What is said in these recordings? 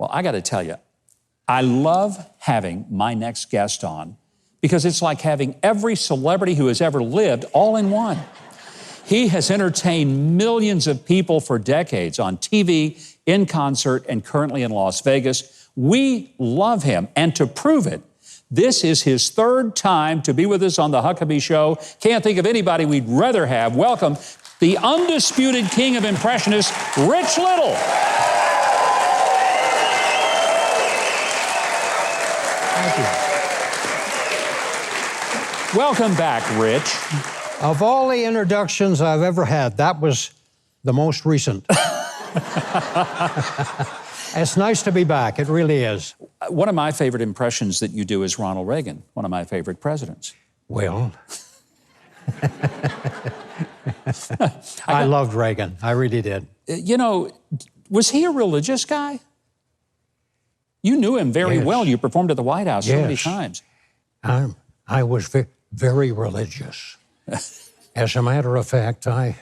Well, I got to tell you, I love having my next guest on because it's like having every celebrity who has ever lived all in one. He has entertained millions of people for decades on TV, in concert, and currently in Las Vegas. We love him, and to prove it, this is his third time to be with us on the Huckabee Show. Can't think of anybody we'd rather have. Welcome, the undisputed king of impressionists, Rich Little. Thank you. Welcome back, Rich. Of all the introductions I've ever had, that was the most recent. It's nice to be back. It really is. One of my favorite impressions that you do is Ronald Reagan, one of my favorite presidents. Well, I loved Reagan. I really did. You know, was he a religious guy? You knew him very well. You performed at the White House so many times. I was very religious. As a matter of fact, I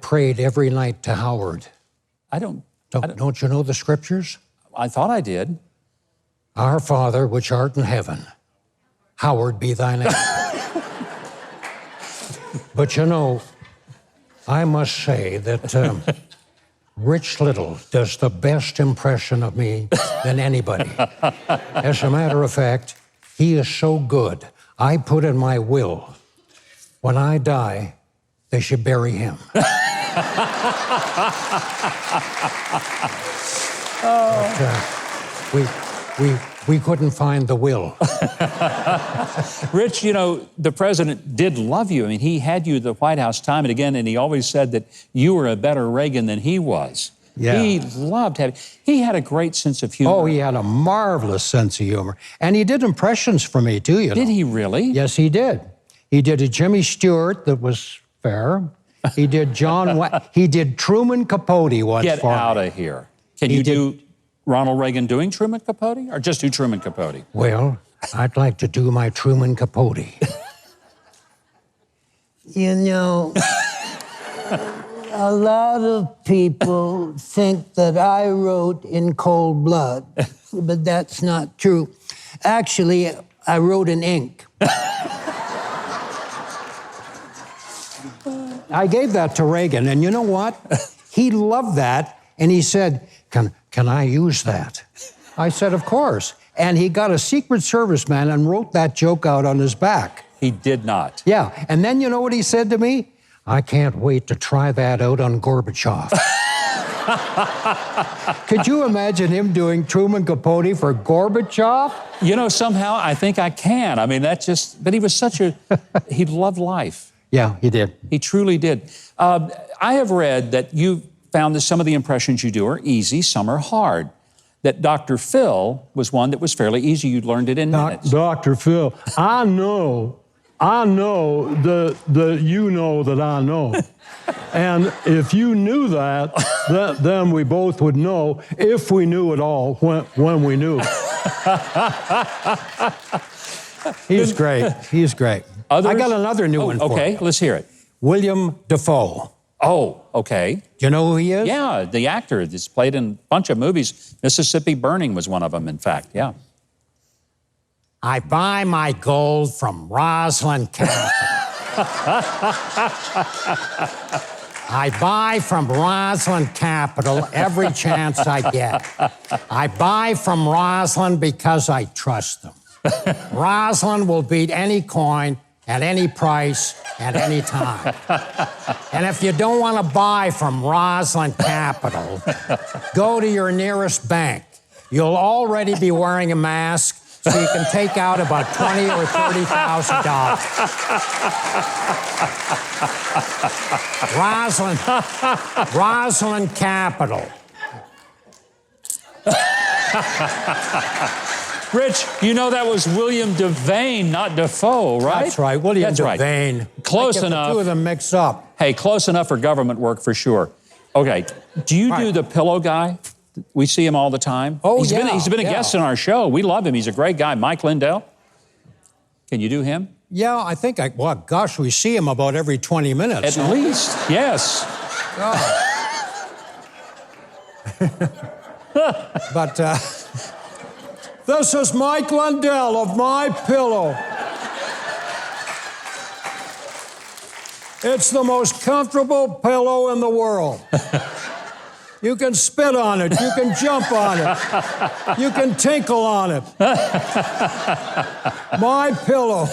prayed every night to Howard. Don't you know the scriptures? I thought I did. Our Father, which art in heaven, hallowed be thy name. But you know, I must say that Rich Little does the best impression of me than anybody. As a matter of fact, he is so good. I put in my will, when I die, they should bury him. We couldn't find the will. Rich, you know, the president did love you. I mean, he had you at the White House time and again, and he always said that you were a better Reagan than he was. Yeah. He loved having, he had a great sense of humor. Oh, he had a marvelous sense of humor. And he did impressions for me, too, you know. Did he really? Yes, he did. He did a Jimmy Stewart that was fair. He did he did Truman Capote once for me. Get out of here. Can you do Ronald Reagan doing Truman Capote, or just do Truman Capote? Well, I'd like to do my Truman Capote. You know, a lot of people think that I wrote in cold blood, but that's not true. Actually, I wrote in ink. I gave that to Reagan, and you know what? He loved that, and he said, can I use that? I said, of course. And he got a Secret Service man and wrote that joke out on his back. He did not. Yeah, and then you know what he said to me? I can't wait to try that out on Gorbachev. Could you imagine him doing Truman Capote for Gorbachev? You know, somehow I think I can. I mean, that's just, but he was such a, he loved life. Yeah, he did. He truly did. I have read that you found that some of the impressions you do are easy, some are hard. That Dr. Phil was one that was fairly easy. You learned it in minutes. Dr. Phil, I know the you know that I know. And if you knew that, then we both would know if we knew it all when we knew. He's great. He's great. Others? I got another new one for you. Okay, let's hear it. William Dafoe. Oh, okay. Do you know who he is? Yeah, the actor that's played in a bunch of movies. Mississippi Burning was one of them, in fact, yeah. I buy my gold from Rosalind Capital. I buy from Rosalind Capital every chance I get. I buy from Rosalind because I trust them. Rosalind will beat any coin at any price at any time. And if you don't want to buy from Rosalind Capital, go to your nearest bank. You'll already be wearing a mask, so you can take out about $20,000 or $30,000. Rosalind Capital. Rich, you know that was William Devane, not Dafoe, right? That's right, William Devane. Right. Close enough. The two of them mixed up. Hey, close enough for government work for sure. Okay, do you do the pillow guy? We see him all the time. Oh, he's been a guest in our show. We love him. He's a great guy. Mike Lindell. Can you do him? Yeah, I think well, gosh, we see him about every 20 minutes. At least, yes. But this is Mike Lindell of My Pillow. It's the most comfortable pillow in the world. You can spit on it. You can jump on it. You can tinkle on it. My Pillow.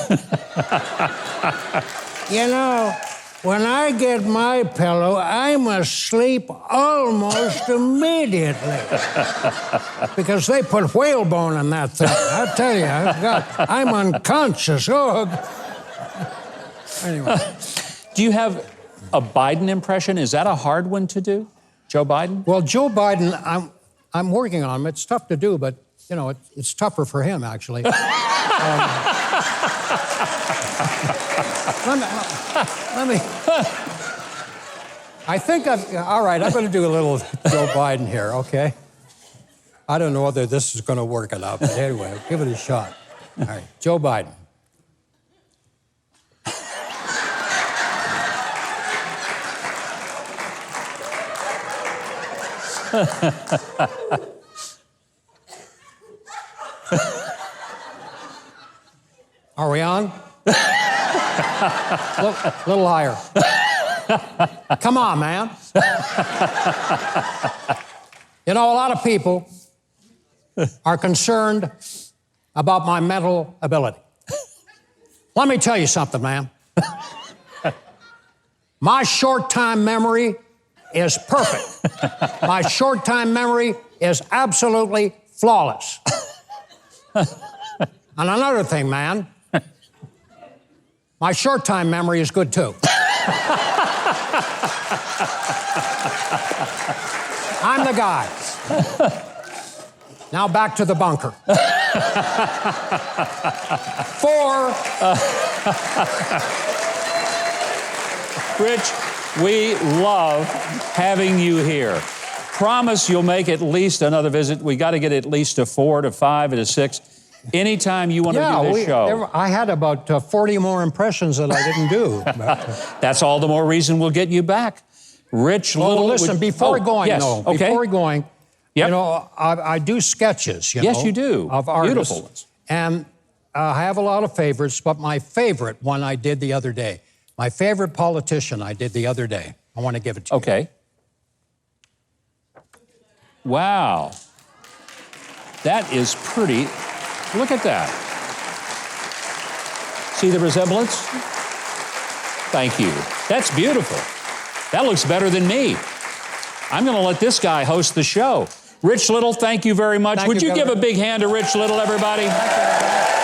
You know, when I get My Pillow, I'm asleep almost immediately. Because they put whalebone in that thing. I tell you, I'm unconscious. Oh. Anyway. Do you have a Biden impression? Is that a hard one to do? Joe Biden? Well, Joe Biden, I'm working on him. It's tough to do, but, you know, it's tougher for him, actually. Let me. I think all right, I'm going to do a little Joe Biden here, okay? I don't know whether this is going to work it out, but anyway, I'll give it a shot. All right, Joe Biden. Are we on? Little higher. Come on, man. You know, a lot of people are concerned about my mental ability. Let me tell you something, man. My short-time memory is perfect. My short-time memory is absolutely flawless. And another thing, man, my short-time memory is good, too. I'm the guy. Now back to the bunker. Rich, we love having you here. Promise you'll make at least another visit. We got to get at least a 4 to 5 to 6. Anytime you want to do this show. I had about 40 more impressions that I didn't do. That's all the more reason we'll get you back. Rich Little. Listen, before going, Yep. you know, I do sketches, you know. Yes, you do. Of artists. Beautiful ones. And I have a lot of favorites, but my favorite one I did the other day. My favorite politician I did the other day. I want to give it to you. Okay. Wow. That is pretty. Look at that. See the resemblance? Thank you. That's beautiful. That looks better than me. I'm going to let this guy host the show. Rich Little, thank you very much. Would you give a big hand to Rich Little, everybody? Thank you.